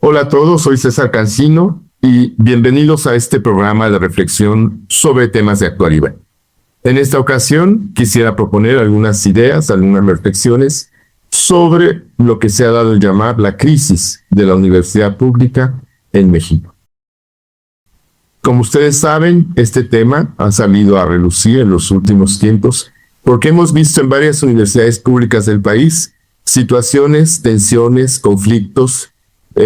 Hola a todos, soy César Cancino y bienvenidos a este programa de reflexión sobre temas de actualidad. En esta ocasión quisiera proponer algunas ideas, algunas reflexiones sobre lo que se ha dado a llamar la crisis de la universidad pública en México. Como ustedes saben, este tema ha salido a relucir en los últimos tiempos porque hemos visto en varias universidades públicas del país situaciones, tensiones, conflictos,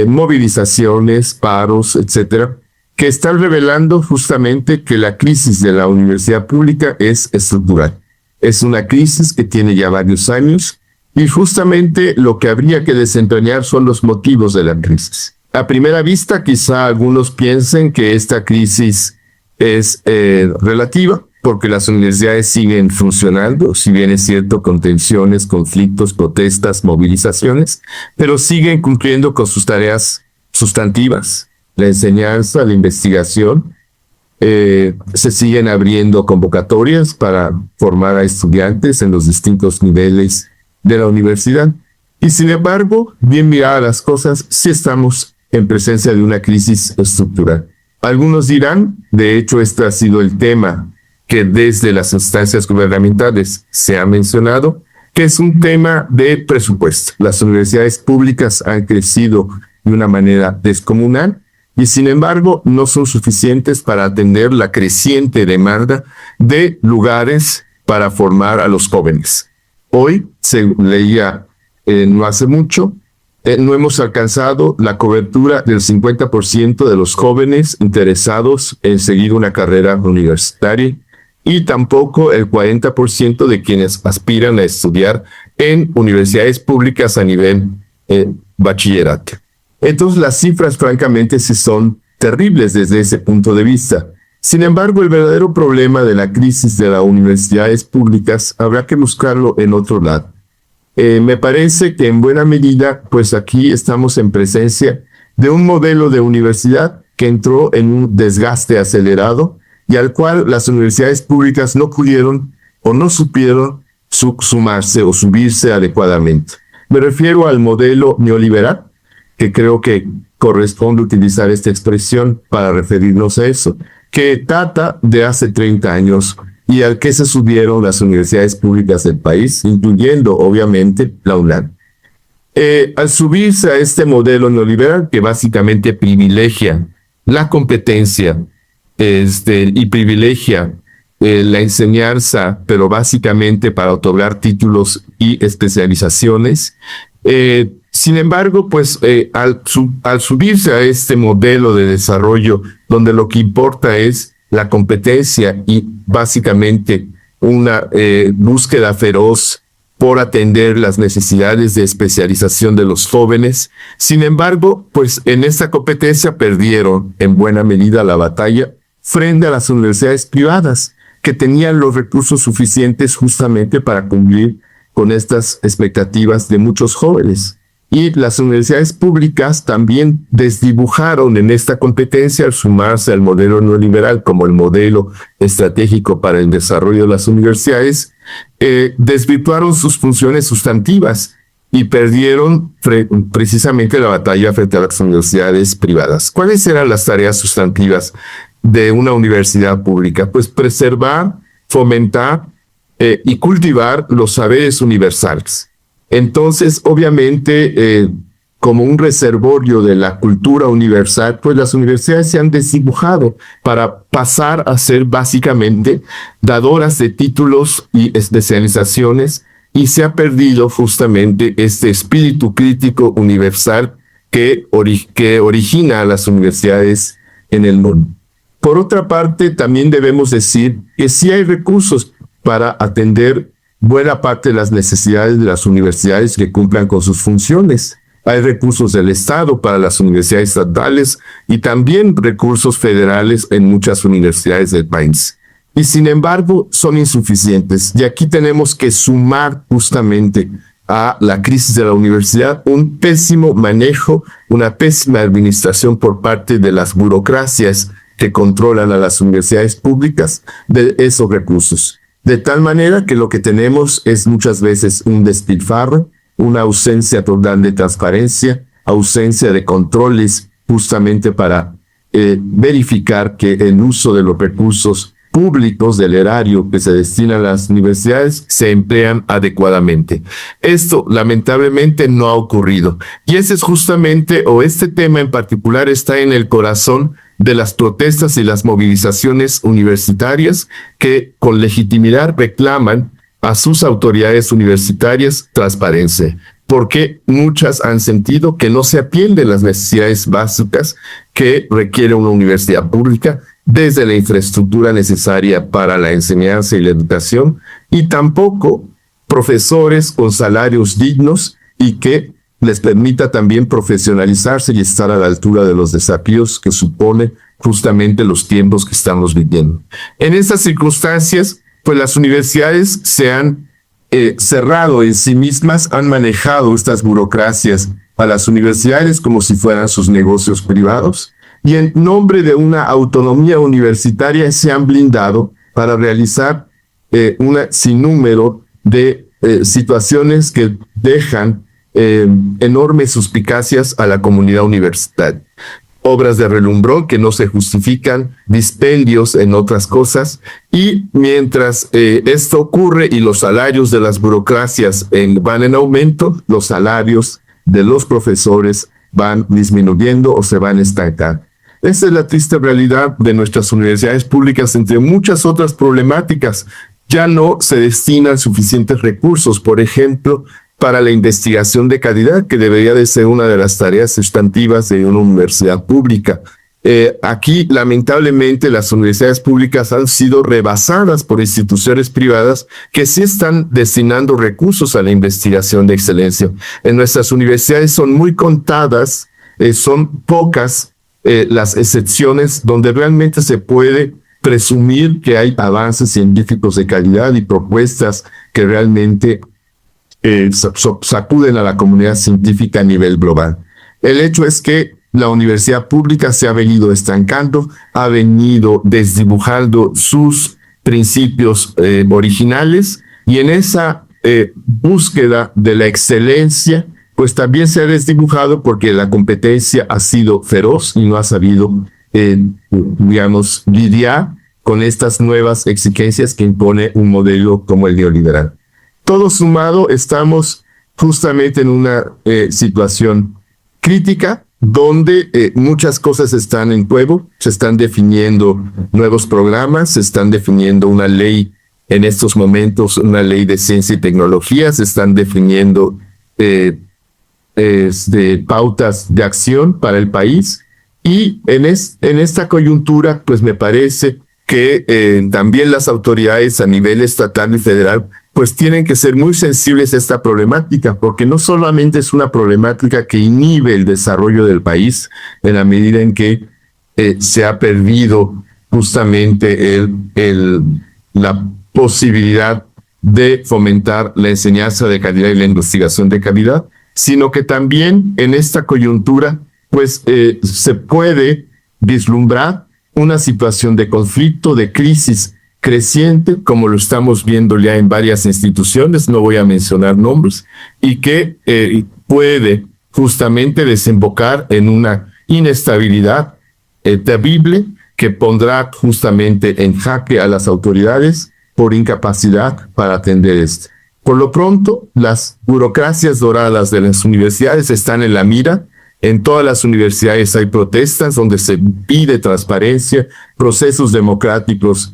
movilizaciones, paros, etcétera, que están revelando justamente que la crisis de la universidad pública es estructural. Es una crisis que tiene ya varios años y justamente lo que habría que desentrañar son los motivos de la crisis. A primera vista, quizá algunos piensen que esta crisis es relativa, porque las universidades siguen funcionando, si bien es cierto, con tensiones, conflictos, protestas, movilizaciones, pero siguen cumpliendo con sus tareas sustantivas, la enseñanza, la investigación. Se siguen abriendo convocatorias para formar a estudiantes en los distintos niveles de la universidad. Y sin embargo, bien miradas las cosas, sí estamos en presencia de una crisis estructural. Algunos dirán, de hecho, este ha sido el tema que desde las instancias gubernamentales se ha mencionado, que es un tema de presupuesto. Las universidades públicas han crecido de una manera descomunal y sin embargo no son suficientes para atender la creciente demanda de lugares para formar a los jóvenes. Hoy se leía no hace mucho, no hemos alcanzado la cobertura del 50% de los jóvenes interesados en seguir una carrera universitaria y tampoco el 40% de quienes aspiran a estudiar en universidades públicas a nivel bachillerato. Entonces las cifras francamente sí son terribles desde ese punto de vista. Sin embargo, el verdadero problema de la crisis de las universidades públicas habrá que buscarlo en otro lado. Me parece que en buena medida, pues aquí estamos en presencia de un modelo de universidad que entró en un desgaste acelerado y al cual las universidades públicas no pudieron o no supieron sumarse o subirse adecuadamente. Me refiero al modelo neoliberal, que creo que corresponde utilizar esta expresión para referirnos a eso, que data de hace 30 años y al que se subieron las universidades públicas del país, incluyendo obviamente la UNAM. Al subirse a este modelo neoliberal que básicamente privilegia la competencia, y privilegia la enseñanza, pero básicamente para otorgar títulos y especializaciones. Sin embargo, pues al subirse a este modelo de desarrollo, donde lo que importa es la competencia y básicamente una búsqueda feroz por atender las necesidades de especialización de los jóvenes. Sin embargo, pues en esta competencia perdieron en buena medida la batalla frente a las universidades privadas, que tenían los recursos suficientes justamente para cumplir con estas expectativas de muchos jóvenes. Y las universidades públicas también desdibujaron en esta competencia al sumarse al modelo neoliberal como el modelo estratégico para el desarrollo de las universidades, desvirtuaron sus funciones sustantivas y perdieron precisamente la batalla frente a las universidades privadas. ¿Cuáles eran las tareas sustantivas de una universidad pública? Pues preservar, fomentar y cultivar los saberes universales. Entonces, obviamente, como un reservorio de la cultura universal, pues las universidades se han desdibujado para pasar a ser básicamente dadoras de títulos y especializaciones, y se ha perdido justamente este espíritu crítico universal que origina a las universidades en el mundo. Por otra parte, también debemos decir que sí hay recursos para atender buena parte de las necesidades de las universidades que cumplan con sus funciones. Hay recursos del Estado para las universidades estatales y también recursos federales en muchas universidades del país. Y sin embargo, son insuficientes. Y aquí tenemos que sumar justamente a la crisis de la universidad un pésimo manejo, una pésima administración por parte de las burocracias que controlan a las universidades públicas de esos recursos. De tal manera que lo que tenemos es muchas veces un despilfarro, una ausencia total de transparencia, ausencia de controles justamente para verificar que el uso de los recursos públicos del erario que se destina a las universidades se emplean adecuadamente. Esto lamentablemente no ha ocurrido. Y ese es justamente, o este tema en particular está en el corazón de las protestas y las movilizaciones universitarias que con legitimidad reclaman a sus autoridades universitarias transparencia, porque muchas han sentido que no se atienden las necesidades básicas que requiere una universidad pública, desde la infraestructura necesaria para la enseñanza y la educación, y tampoco profesores con salarios dignos y que les permita también profesionalizarse y estar a la altura de los desafíos que supone justamente los tiempos que estamos viviendo. En estas circunstancias, pues las universidades se han cerrado en sí mismas, han manejado estas burocracias a las universidades como si fueran sus negocios privados, y en nombre de una autonomía universitaria se han blindado para realizar un sinnúmero de situaciones que dejan enormes suspicacias a la comunidad universitaria. Obras de relumbrón que no se justifican, dispendios en otras cosas, y mientras esto ocurre y los salarios de las burocracias van en aumento, los salarios de los profesores van disminuyendo o se van estancando. Esa es la triste realidad de nuestras universidades públicas, entre muchas otras problemáticas. Ya no se destinan suficientes recursos, por ejemplo, para la investigación de calidad, que debería de ser una de las tareas sustantivas de una universidad pública. Aquí, lamentablemente, las universidades públicas han sido rebasadas por instituciones privadas que sí están destinando recursos a la investigación de excelencia. En nuestras universidades son muy contadas, son pocas las excepciones donde realmente se puede presumir que hay avances científicos de calidad y propuestas que realmente sacuden a la comunidad científica a nivel global. El hecho es que la universidad pública se ha venido estancando, ha venido desdibujando sus principios originales, y en esa búsqueda de la excelencia, pues también se ha desdibujado porque la competencia ha sido feroz y no ha sabido, lidiar con estas nuevas exigencias que impone un modelo como el neoliberal. Todo sumado, estamos justamente en una situación crítica donde muchas cosas están en juego, se están definiendo nuevos programas, se están definiendo una ley en estos momentos, una ley de ciencia y tecnología, se están definiendo pautas de acción para el país, y en esta coyuntura, pues me parece que también las autoridades a nivel estatal y federal pues tienen que ser muy sensibles a esta problemática, porque no solamente es una problemática que inhibe el desarrollo del país en la medida en que se ha perdido justamente la posibilidad de fomentar la enseñanza de calidad y la investigación de calidad, sino que también en esta coyuntura pues se puede vislumbrar una situación de conflicto, de crisis creciente, como lo estamos viendo ya en varias instituciones, no voy a mencionar nombres, y que puede justamente desembocar en una inestabilidad terrible que pondrá justamente en jaque a las autoridades por incapacidad para atender esto. Por lo pronto, las burocracias doradas de las universidades están en la mira. En todas las universidades hay protestas donde se pide transparencia, procesos democráticos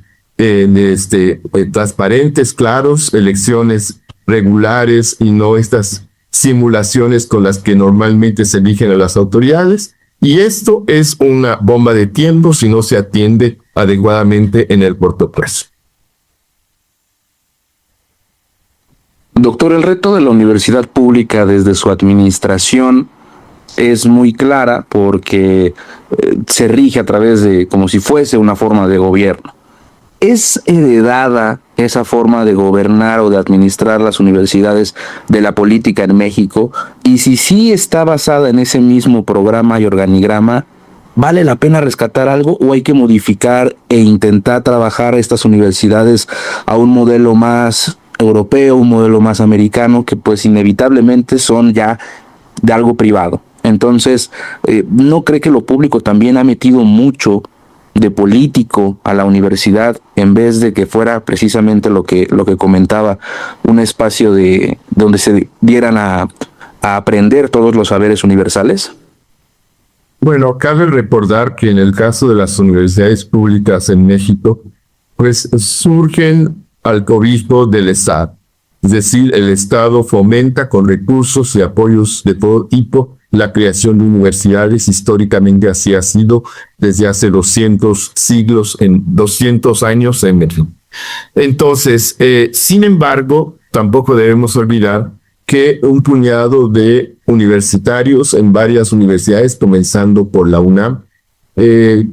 transparentes, claros, elecciones regulares y no estas simulaciones con las que normalmente se eligen a las autoridades. Y esto es una bomba de tiempo si no se atiende adecuadamente en el corto plazo. Doctor, el reto de la universidad pública desde su administración es muy clara porque se rige a través de como si fuese una forma de gobierno. ¿Es heredada esa forma de gobernar o de administrar las universidades de la política en México? Y si sí está basada en ese mismo programa y organigrama, ¿vale la pena rescatar algo o hay que modificar e intentar trabajar estas universidades a un modelo más europeo, un modelo más americano, que pues inevitablemente son ya de algo privado? Entonces, ¿no cree que lo público también ha metido mucho de político a la universidad en vez de que fuera precisamente lo que comentaba, un espacio de donde se dieran a aprender todos los saberes universales? Bueno, cabe recordar que en el caso de las universidades públicas en México, pues surgen al cobijo del Estado. Es decir, el Estado fomenta con recursos y apoyos de todo tipo la creación de universidades. Históricamente así ha sido desde hace 200 siglos, en 200 años en México. Entonces, sin embargo, tampoco debemos olvidar que un puñado de universitarios en varias universidades, comenzando por la UNAM,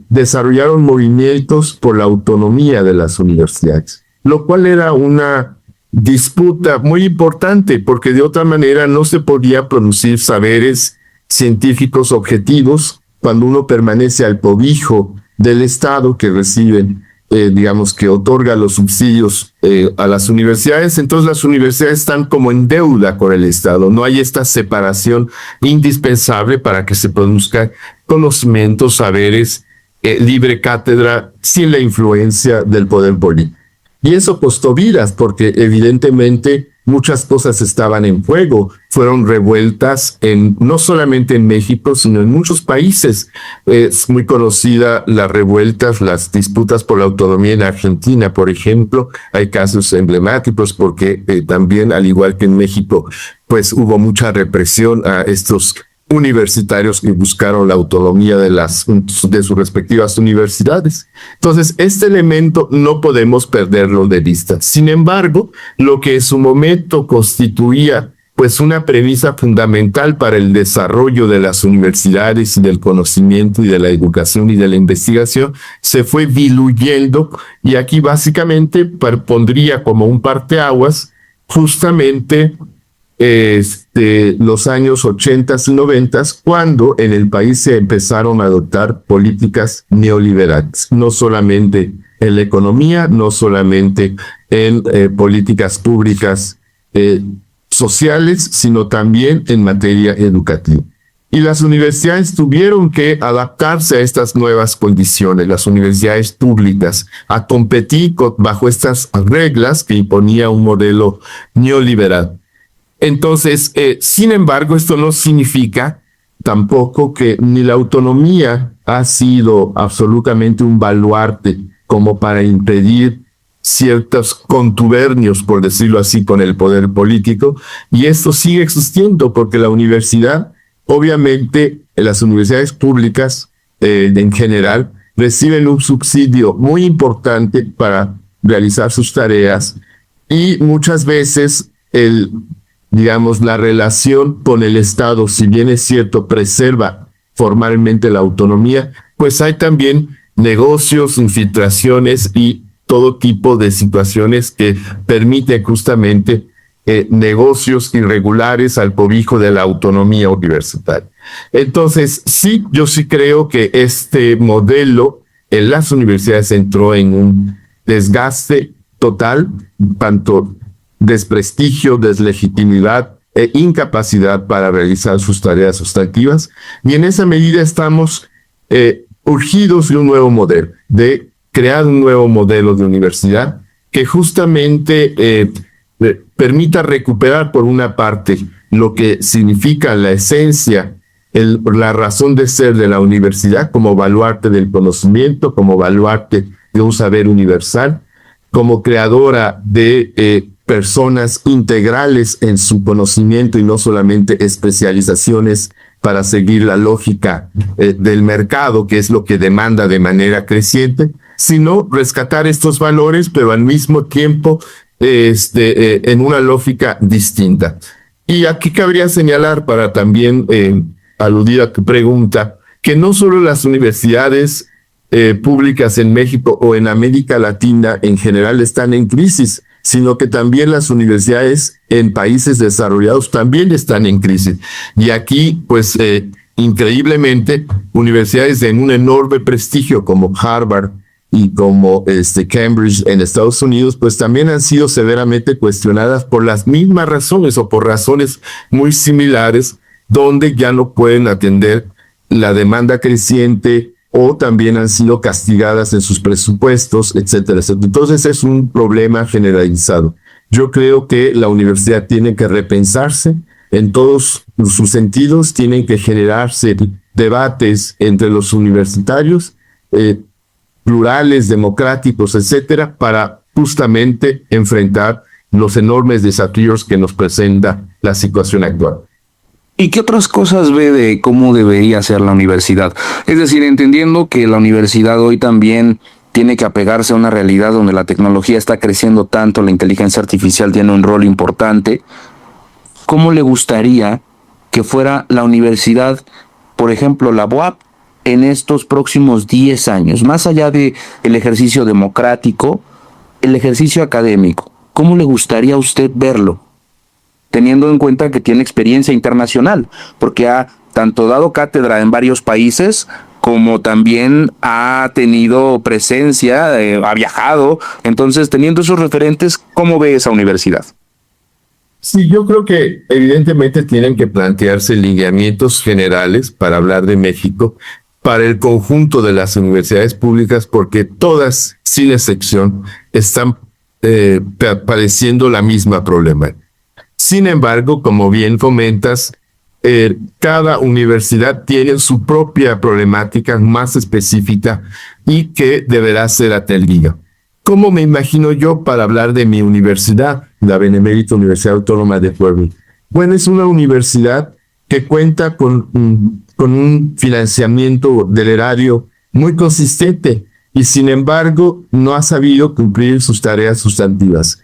desarrollaron movimientos por la autonomía de las universidades, lo cual era una disputa muy importante, porque de otra manera no se podía producir saberes científicos objetivos cuando uno permanece al cobijo del Estado que reciben, digamos, que otorga los subsidios a las universidades. Entonces las universidades están como en deuda con el Estado. No hay esta separación indispensable para que se produzcan conocimientos, saberes, libre cátedra, sin la influencia del poder político. Y eso costó vidas, porque evidentemente muchas cosas estaban en juego, fueron revueltas no solamente en México, sino en muchos países. Es muy conocida las revueltas, las disputas por la autonomía en Argentina, por ejemplo. Hay casos emblemáticos porque también, al igual que en México, pues hubo mucha represión a estos universitarios que buscaron la autonomía de sus respectivas universidades. Entonces, este elemento no podemos perderlo de vista. Sin embargo, lo que en su momento constituía pues una premisa fundamental para el desarrollo de las universidades y del conocimiento y de la educación y de la investigación se fue diluyendo, y aquí básicamente pondría como un parteaguas justamente los años 80 y 90, cuando en el país se empezaron a adoptar políticas neoliberales, no solamente en la economía, no solamente en políticas públicas sociales, sino también en materia educativa. Y las universidades tuvieron que adaptarse a estas nuevas condiciones, las universidades públicas, a competir bajo estas reglas que imponía un modelo neoliberal. Entonces, sin embargo, esto no significa tampoco que ni la autonomía ha sido absolutamente un baluarte como para impedir ciertos contubernios, por decirlo así, con el poder político, y esto sigue existiendo porque la universidad, obviamente, las universidades públicas en general, reciben un subsidio muy importante para realizar sus tareas, y muchas veces digamos, la relación con el Estado, si bien es cierto, preserva formalmente la autonomía, pues hay también negocios, infiltraciones y todo tipo de situaciones que permiten justamente negocios irregulares al cobijo de la autonomía universitaria. Entonces, sí, yo sí creo que este modelo en las universidades entró en un desgaste total, tanto desprestigio, deslegitimidad e incapacidad para realizar sus tareas sustantivas, y en esa medida estamos urgidos de un nuevo modelo, de crear un nuevo modelo de universidad que justamente permita recuperar por una parte lo que significa la esencia, la razón de ser de la universidad como baluarte del conocimiento, como baluarte de un saber universal, como creadora de personas integrales en su conocimiento y no solamente especializaciones para seguir la lógica del mercado, que es lo que demanda de manera creciente, sino rescatar estos valores, pero al mismo tiempo en una lógica distinta. Y aquí cabría señalar, para también aludir a tu pregunta, que no solo las universidades públicas en México o en América Latina en general están en crisis, sino que también las universidades en países desarrollados también están en crisis. Y aquí, pues, increíblemente, universidades de un enorme prestigio como Harvard y como Cambridge en Estados Unidos, pues también han sido severamente cuestionadas por las mismas razones o por razones muy similares donde ya no pueden atender la demanda creciente o también han sido castigadas en sus presupuestos, etcétera, etcétera. Entonces es un problema generalizado. Yo creo que la universidad tiene que repensarse en todos sus sentidos, tienen que generarse debates entre los universitarios, plurales, democráticos, etcétera, para justamente enfrentar los enormes desafíos que nos presenta la situación actual. ¿Y qué otras cosas ve de cómo debería ser la universidad? Es decir, entendiendo que la universidad hoy también tiene que apegarse a una realidad donde la tecnología está creciendo tanto, la inteligencia artificial tiene un rol importante. ¿Cómo le gustaría que fuera la universidad, por ejemplo, la UAP, en estos próximos 10 años? Más allá del ejercicio democrático, el ejercicio académico. ¿Cómo le gustaría a usted verlo? Teniendo en cuenta que tiene experiencia internacional, porque ha tanto dado cátedra en varios países, como también ha tenido presencia, ha viajado. Entonces, teniendo esos referentes, ¿cómo ve esa universidad? Sí, yo creo que evidentemente tienen que plantearse lineamientos generales para hablar de México, para el conjunto de las universidades públicas, porque todas, sin excepción, están padeciendo la misma problema. Sin embargo, como bien comentas, cada universidad tiene su propia problemática más específica y que deberá ser atendida. ¿Cómo me imagino yo para hablar de mi universidad, la Benemérita Universidad Autónoma de Puebla? Bueno, es una universidad que cuenta con un financiamiento del erario muy consistente y sin embargo no ha sabido cumplir sus tareas sustantivas.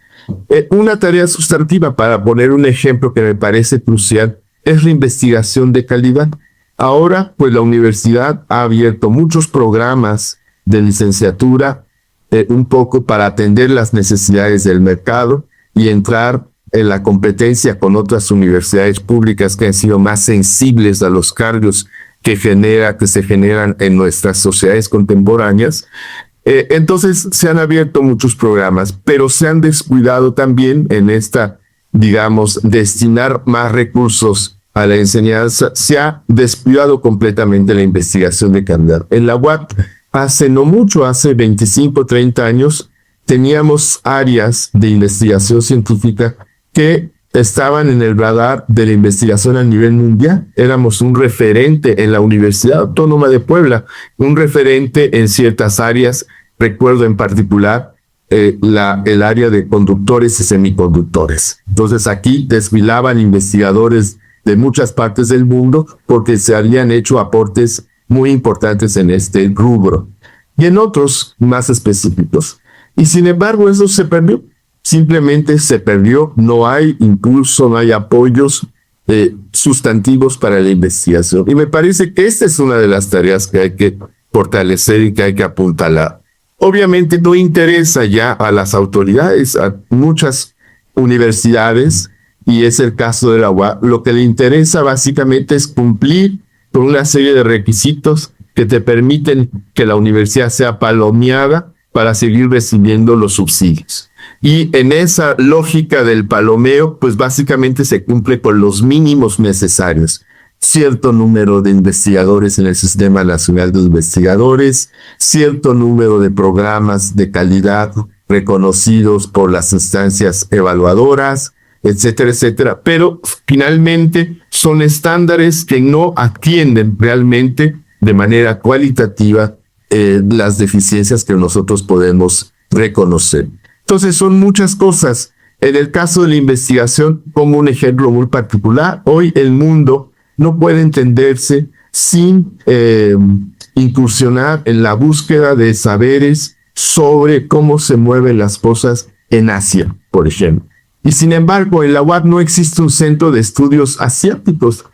Una tarea sustantiva, para poner un ejemplo que me parece crucial, es la investigación de calidad. Ahora, pues la universidad ha abierto muchos programas de licenciatura, un poco para atender las necesidades del mercado y entrar en la competencia con otras universidades públicas que han sido más sensibles a los cargos que se generan en nuestras sociedades contemporáneas. Entonces se han abierto muchos programas, pero se han descuidado también en esta, digamos, destinar más recursos a la enseñanza. Se ha descuidado completamente la investigación de calidad. En la UAP, hace no mucho, hace 25, 30 años, teníamos áreas de investigación científica que estaban en el radar de la investigación a nivel mundial. Éramos un referente en la Universidad Autónoma de Puebla, un referente en ciertas áreas. Recuerdo en particular el área de conductores y semiconductores. Entonces aquí desfilaban investigadores de muchas partes del mundo porque se habían hecho aportes muy importantes en este rubro y en otros más específicos. Y sin embargo eso se perdió. Simplemente se perdió. No hay impulso, no hay apoyos sustantivos para la investigación. Y me parece que esta es una de las tareas que hay que fortalecer y que hay que apuntalar. Obviamente no interesa ya a las autoridades, a muchas universidades, y es el caso de la UAP. Lo que le interesa básicamente es cumplir con una serie de requisitos que te permiten que la universidad sea palomeada para seguir recibiendo los subsidios. Y en esa lógica del palomeo, pues básicamente se cumple con los mínimos necesarios. Cierto número de investigadores en el Sistema Nacional de Investigadores, cierto número de programas de calidad reconocidos por las instancias evaluadoras, etcétera, etcétera. Pero finalmente son estándares que no atienden realmente de manera cualitativa las deficiencias que nosotros podemos reconocer. Entonces son muchas cosas. En el caso de la investigación, como un ejemplo muy particular, hoy el mundo no puede entenderse sin incursionar en la búsqueda de saberes sobre cómo se mueven las cosas en Asia, por ejemplo. Y sin embargo, en la UAP no existe un centro de estudios asiáticos.